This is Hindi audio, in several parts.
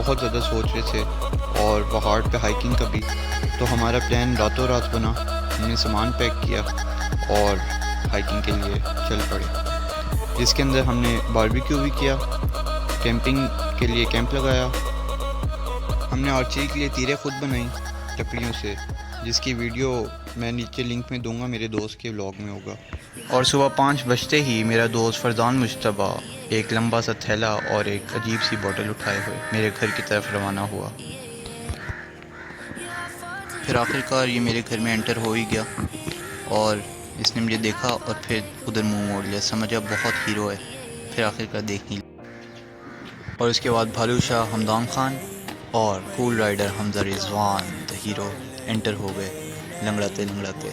बहुत ज़्यादा सोच रहे थे और पहाड़ पे हाइकिंग का भी, तो हमारा प्लान रातों रात बना। हमने सामान पैक किया और हाइकिंग के लिए चल पड़े, जिसके अंदर हमने बारबेक्यू भी किया, कैंपिंग के लिए कैंप लगाया। हमने आर्चरी के लिए तीरें खुद बनाई लकड़ियों से, जिसकी वीडियो मैं नीचे लिंक में दूंगा, मेरे दोस्त के व्लॉग में होगा। और सुबह 5 बजते ही मेरा दोस्त फरजान मुश्तबा एक लंबा सा थैला और एक अजीब सी बोतल उठाए हुए मेरे घर की तरफ रवाना हुआ। फिर आखिरकार ये मेरे घर में एंटर हो ही गया और इसने मुझे देखा और फिर उधर मुंह मोड़ लिया, समझा बहुत हीरो है। फिर आखिरकार देख ही लिया। और उसके बाद भालू शाह हमदान खान और cool rider Hamza Rizwan the hero enter हो गए लंगड़ाते लंगड़ाते।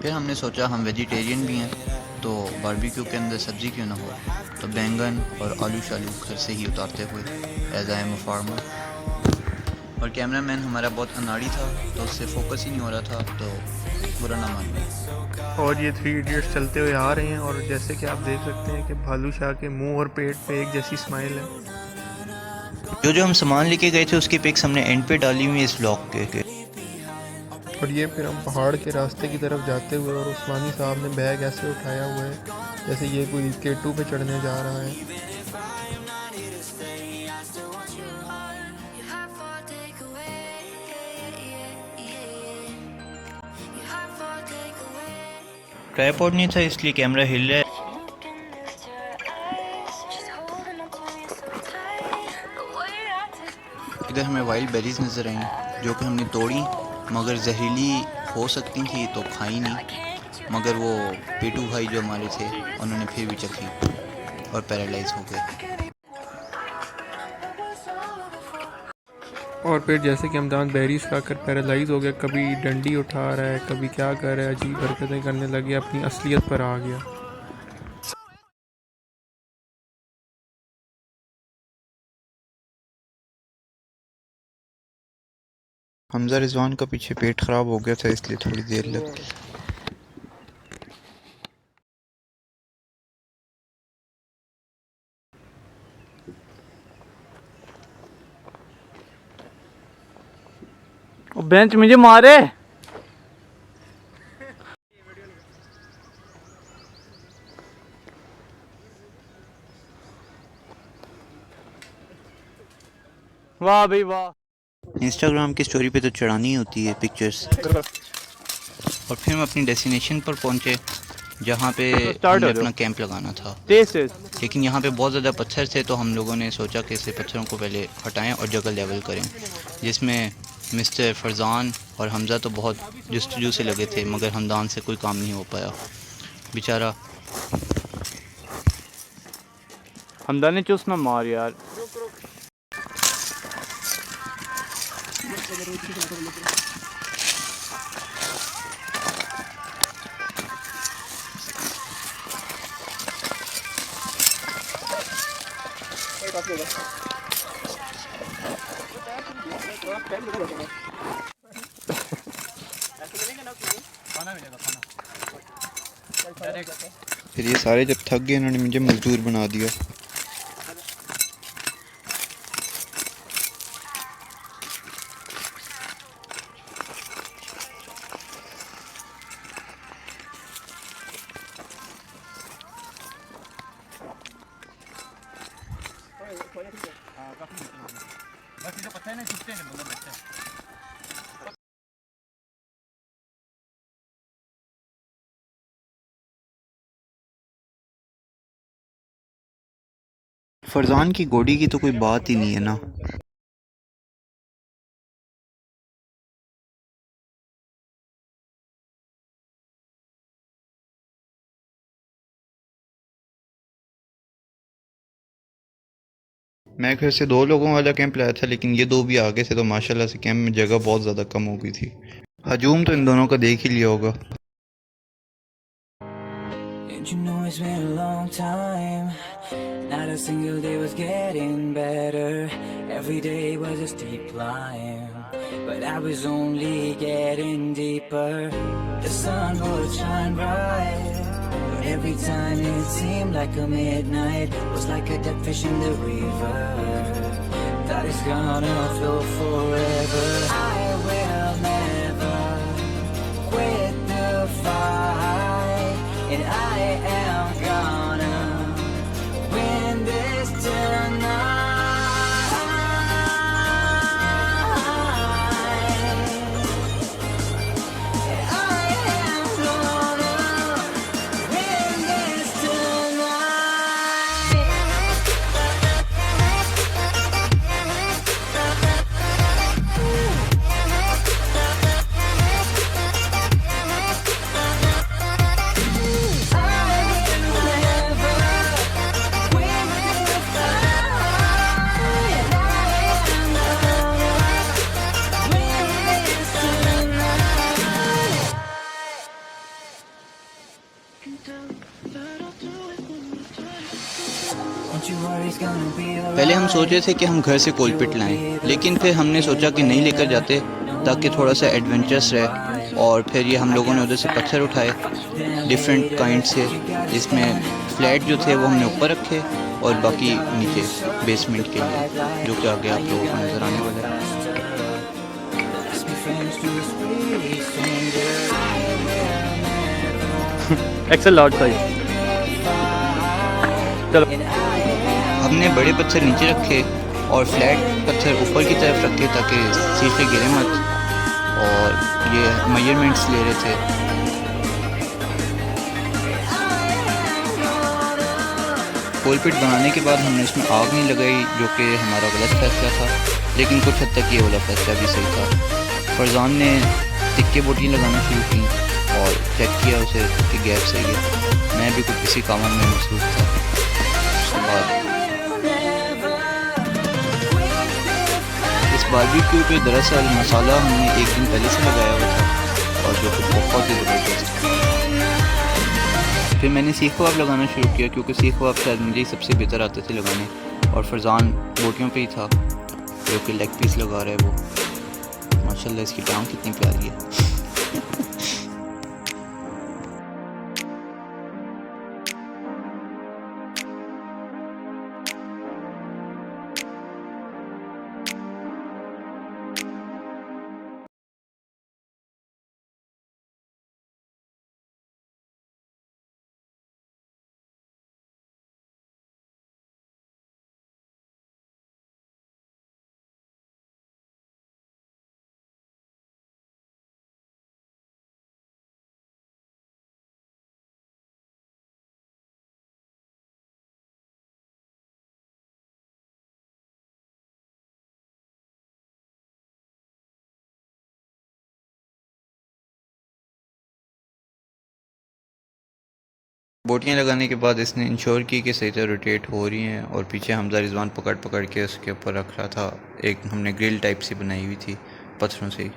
फिर हमने सोचा हम वेजिटेरियन भी हैं तो बारबेक्यू के अंदर सब्ज़ी क्यों ना हो, तो बैंगन और आलू शालू घर से ही उतारते हुए as I am a farmer. और कैमरामैन हमारा बहुत अनाड़ी था तो उससे फोकस ही नहीं हो रहा था, तो बुरा ना मानिए। और ये 3 इडियट्स चलते हुए आ रहे हैं और जैसे कि आप देख सकते हैं कि भालू शाह के मुंह और पेट पे एक जैसी स्माइल है। जो हम सामान लेके गए थे उसकी पिक्स हमने एंड पे डाली हुई इस व्लॉग के। और ये फिर हम पहाड़ के रास्ते की तरफ जाते हुए, और उस्मानी साहब ने बैग ऐसे उठाया हुआ है जैसे ये कोई केटू पे चढ़ने जा रहा है। ट्राइपॉड नहीं था इसलिए कैमरा हिल रहा है। इधर हमें वाइल्ड बेरीज नज़र आई जो कि हमने तोड़ी, मगर जहरीली हो सकती थी तो खाई नहीं। मगर वो पेटू भाई जो हमारे थे उन्होंने फिर भी चखी और पैरालाइज हो गए। और फिर जैसे कि हमदान बेरीज खाकर पैरालाइज हो गया, कभी डंडी उठा रहा है, कभी क्या कर रहा है, अजीब हरकतें करने लगे, अपनी असलियत पर आ गया। हमजा रिजवान का पीछे पेट ख़राब हो गया था इसलिए थोड़ी देर लग गई। बेंच मुझे मारे। वाह भाई वाह। इंस्टाग्राम की स्टोरी पे तो चढ़ानी होती है पिक्चर्स। और फिर हम अपनी डेस्टिनेशन पर पहुंचे जहाँ पे हमने अपना कैंप लगाना था। लेकिन यहाँ पे बहुत ज़्यादा पत्थर थे तो हम लोगों ने सोचा कि इसे पत्थरों को पहले हटाएं और जगह लेवल करें, जिसमें मिस्टर फरजान और हमज़ा तो बहुत जस्तजू से लगे थे, मगर हमदान से कोई काम नहीं हो पाया बेचारा। हमदान ने चुस ना मार यार। फिर ये सारे जब थक गए इन्होंने मुझे मजदूर बना दिया। फरजान की गोडी की तो कोई बात ही नहीं है ना। मैं घर से 2 लोगों वाला कैंप लाया था, लेकिन ये 2 भी आगे थे तो माशाल्लाह से कैंप में जगह बहुत ज़्यादा कम हो गई थी। हजूम तो इन दोनों का देख ही लिया होगा। You know it's been a long time. Not a single day was getting better. Every day was a steep climb, but I was only getting deeper. The sun would shine bright, but every time it seemed like a midnight was like a dead fish in the river. that is gonna flow forever. I will never quit the fight, and I am gonna win this tonight. पहले हम सोचे थे कि हम घर से कोलपिट लाएं, लेकिन फिर हमने सोचा कि नहीं लेकर जाते ताकि थोड़ा सा एडवेंचरस रहे। और फिर ये हम लोगों ने उधर से पत्थर उठाए डिफरेंट काइंड से, जिसमें फ्लैट जो थे वो हमने ऊपर रखे और बाकी नीचे बेसमेंट के लिए, जो कि आगे आप लोगों को नज़र आने वाला है। XL large size. चलो हमने बड़े पत्थर नीचे रखे और फ्लैट पत्थर ऊपर की तरफ रखे ताकि शीशे गिरे मत, और ये मेजरमेंट्स ले रहे थे। कोलपिट बनाने के बाद हमने इसमें आग नहीं लगाई, जो कि हमारा गलत फैसला था, लेकिन कुछ हद तक ये वाला फैसला भी सही था। फरजान ने तिक्के बोटियाँ लगाना शुरू की और चेक किया उसे कि गैप सही है। मैं भी कुछ किसी काम में मसरूफ़ था। उसके बाद इस बारबेक्यू पे दरअसल मसाला हमने एक दिन पहले से लगाया हुआ था, और जो कि बहुत ही ज़बरदस्त था। फिर मैंने सीख कबाब लगाना शुरू किया, क्योंकि सीख कबाब शायद मुझे ही सबसे बेहतर आते थे लगाने, और फरजान बोटियों पे ही था जो कि लेग पीस लगा रहा है। वो माशाल्लाह इसकी टांग कितनी प्यारी है। बोटियाँ लगाने के बाद इसने इंश्योर की कि सही तरह रोटेट हो रही हैं, और पीछे हमजा रिजवान पकड़ पकड़ के उसके ऊपर रख रहा था। एक हमने ग्रिल टाइप से बनाई हुई थी पत्थरों से ही।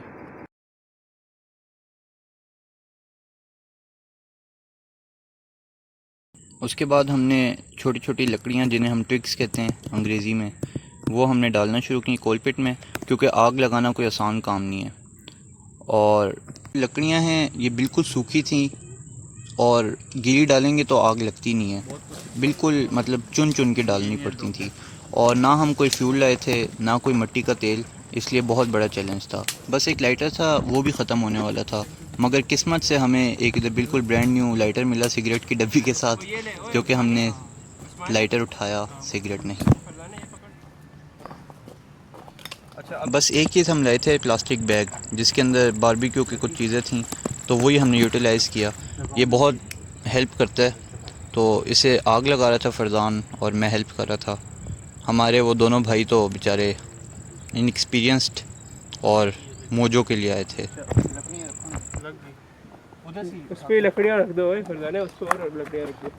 उसके बाद हमने छोटी छोटी लकड़ियाँ, जिन्हें हम ट्विग्स कहते हैं अंग्रेज़ी में, वो हमने डालना शुरू की कोलपिट में, क्योंकि आग लगाना कोई आसान काम नहीं है। और लकड़ियाँ हैं ये बिल्कुल सूखी थी, और गीली डालेंगे तो आग लगती नहीं है, बिल्कुल मतलब चुन चुन के डालनी पड़ती थी। और ना हम कोई फ्यूल लाए थे, ना कोई मिट्टी का तेल, इसलिए बहुत बड़ा चैलेंज था। बस एक लाइटर था, वो भी ख़त्म होने वाला था, मगर किस्मत से हमें एक इधर बिल्कुल ब्रांड न्यू लाइटर मिला सिगरेट की डब्बी के साथ, जो कि हमने लाइटर उठाया, सिगरेट नहीं। बस एक चीज़ हम लाए थे, प्लास्टिक बैग, जिसके अंदर बारबेक्यू की कुछ चीज़ें थीं, तो वही हमने यूटिलाइज़ किया। ये बहुत हेल्प करता है। तो इसे आग लगा रहा था फरजान, और मैं हेल्प कर रहा था। हमारे वो दोनों भाई तो बेचारे इनएक्सपीरियंस्ड और मोजो के लिए आए थे। उस पे लकड़ियाँ रख दो फरजान, उस पे और लकड़ियाँ रख दो।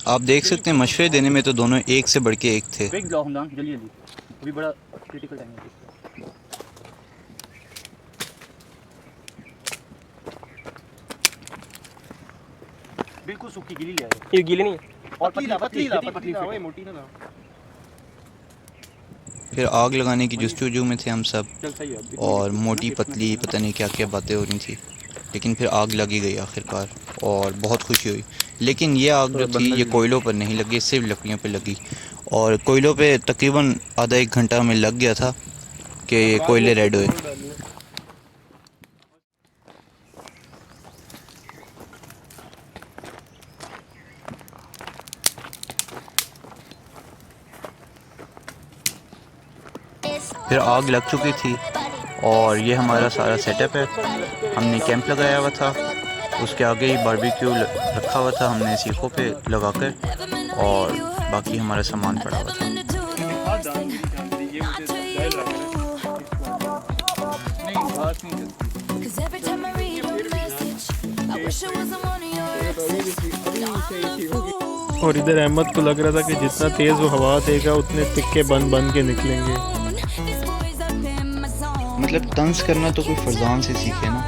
आप देख सकते हैं मशवरे देने में तो दोनों एक से बढ़ के एक थे। अभी बड़ा क्रिटिकल टाइम है। बिल्कुल सूखी गीली ले आए। ये गीली नहीं है, और पतली मोटी ना। फिर आग लगाने की जुस्तजू में थे हम सब, और मोटी पतली पता नहीं क्या क्या बातें हो रही थी, लेकिन फिर आग लगी गई आखिरकार, और बहुत खुशी हुई लेकिन ये आग जो थी ये कोयलों पर नहीं लगी, सिर्फ लकड़ियों पे लगी। और कोयलों पे तकरीबन आधा एक घंटा हमें लग गया था कि ये कोयले रेड हुए। फिर आग लग चुकी थी और ये हमारा सारा सेटअप है। हमने कैंप लगाया हुआ था, उसके आगे ही बारबेक्यू रखा हुआ था हमने सीखों पे लगाकर, और बाकी हमारा सामान पड़ा हुआ था। और इधर अहमद को लग रहा था कि जितना तेज़ वो हवा देगा उतने तिक्के बन बन के निकलेंगे। मतलब तंज करना तो कोई फरजान से सीखे ना।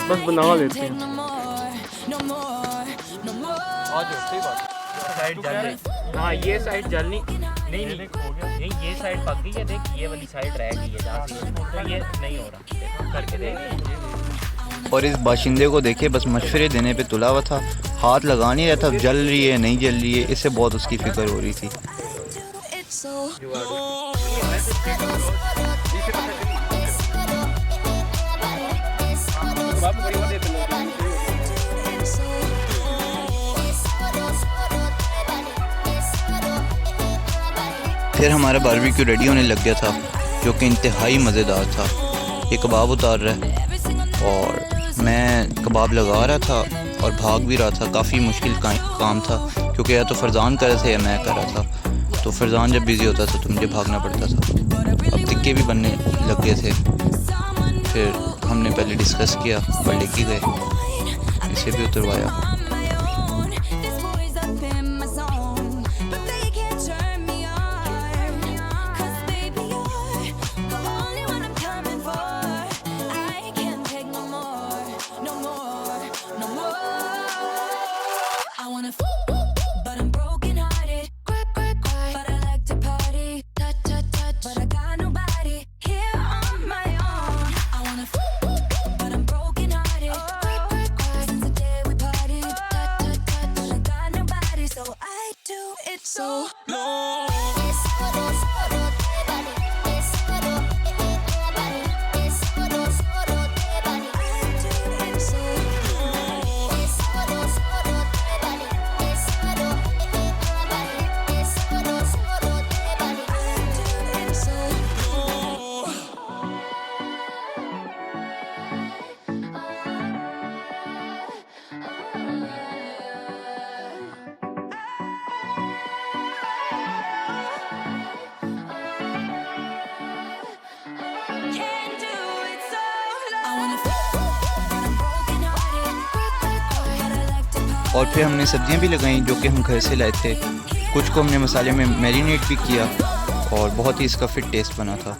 बस बना लेते हैं। हाँ ये साइड जलनी नहीं नहीं ये साइड पक गई है, देख ये वाली साइड रह गई है जहाँ से, तो ये नहीं हो रहा, देखो करके देख। और इस बाशिंदे को देखे बस मशवरे देने पे तुला हुआ था, हाथ लगा नहीं रहा था जल रही है नहीं जल रही है, इससे बहुत उसकी फिक्र हो रही थी। फिर हमारा बारबेक्यू रेडी होने लग गया था, जो कि इंतहाई मज़ेदार था। ये कबाब उतार रहा है और मैं कबाब लगा रहा था और भाग भी रहा था। काफ़ी मुश्किल काम था, क्योंकि या तो फरजान कर रहे थे या मैं कर रहा था। तो फरजान जब बिज़ी होता था तो मुझे भागना पड़ता था। अब तिक्के भी बनने लग गए थे। फिर हमने पहले डिस्कस किया और लेके गए, इसे भी उतरवाया। और फिर हमने सब्जियां भी लगाई जो कि हम घर से लाए थे। कुछ को हमने मसाले में मैरिनेट भी किया और बहुत ही इसका फिट टेस्ट बना था।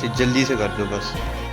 जल्दी से कर दो बस।